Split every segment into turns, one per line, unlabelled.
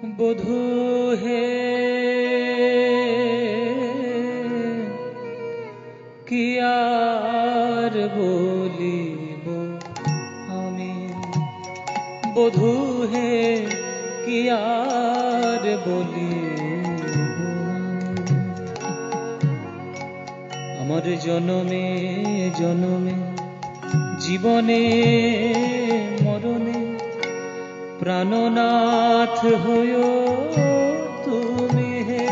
বধূ হে কি আর বলিব আমি, বধূ হে কি আর বলিব। আমার জনমে জনমে জীবনে মরণে প্রাণনাথ হয়ো তুমি হে,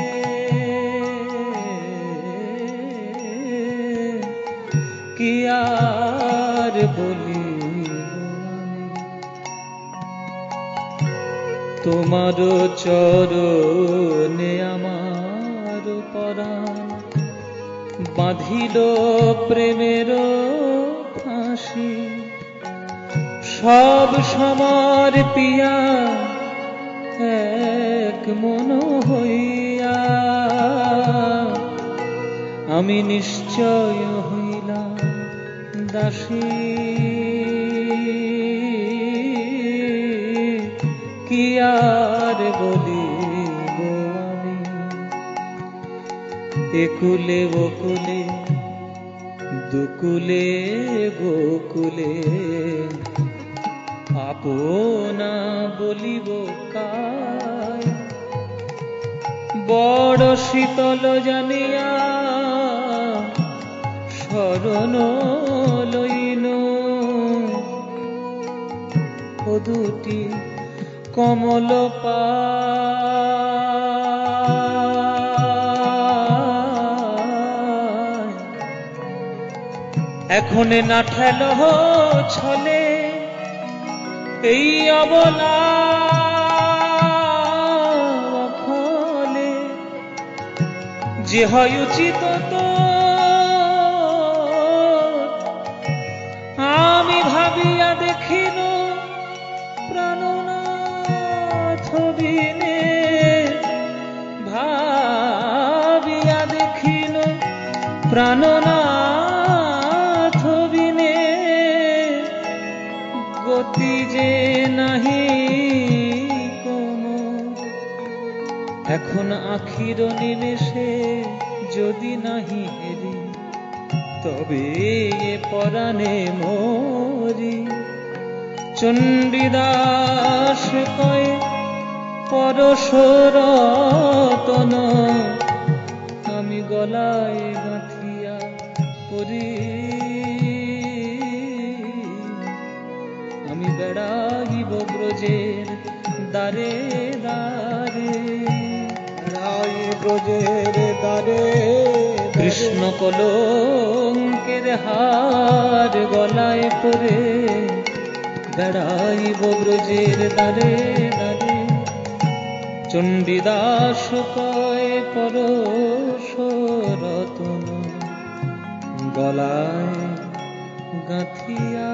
কি আর বলিব আমি। তোমার চরণে আমার পরাণ বাঁধিল প্রেমের ফাঁসি, সব সমার পিয়া এক মন হইয়া আমি নিশ্চয় হইলাম দাসী, কি আর বলিব আমি। একুলে বকুলে দুকুলে গোকুলে আপনা বলিব কায়, বড় শীতল জানিয়া শরণ লইন ও দুটি কমল পায়। এখন না ঠেল ছলে এই অবলা ফলে, যে হয় উচিত তো আমি ভাবিয়া দেখিল প্রাণনাথ বিনে, ভাবিয়া দেখিল প্রাণনাথ বিনে, গতি যে নাহি কোনো। এখন আখির নিমেষে যদি নাহি হেরি, তবে এ পরাণে মরি। চণ্ডীদাস কয় পরশরতন, আমি গলায় গাঁথিয়া পরি। আমি বেড়াইব ব্রজের দ্বারে দ্বারে,
ব্রজের দ্বারে
কৃষ্ণ কলঙ্কের হার গলায় পরে বেড়াইব ব্রজের দ্বারে দ্বারে। চণ্ডীদাস কয় পরশরতন, গলায় গাঁথিয়া